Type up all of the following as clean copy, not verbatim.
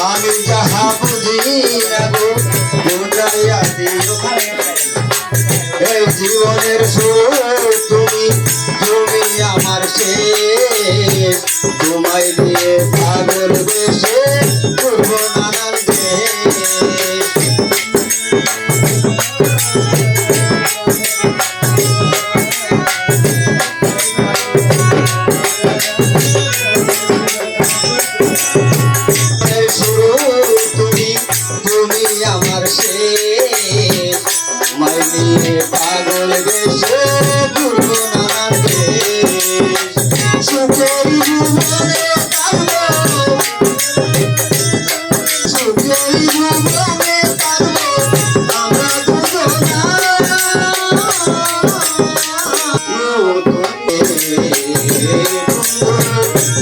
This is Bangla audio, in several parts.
আমি যাহা বুঝি না গো বুঝাইয়া দিও এই জীবনের সুখ তুমি তুমি আমার শেষ তোমায় নিয়ে পাগল বেশে করব নানান দেশ পাগল বেশে ঘুরব নানান দেশ সুখের জীবনে থাকবো সুখের জীবনে থাকবো আমরা দুজনা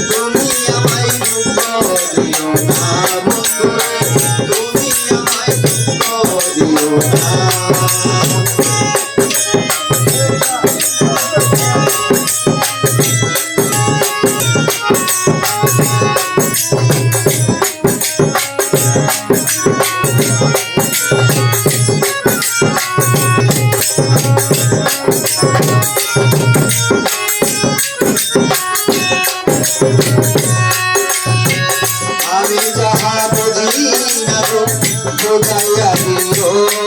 তুমি আমায় দুঃখ দিও না বন্ধু তুমি আমায় দুঃখ দিও না আমি যাহা বুঝি না গো বুঝাইয়া দিও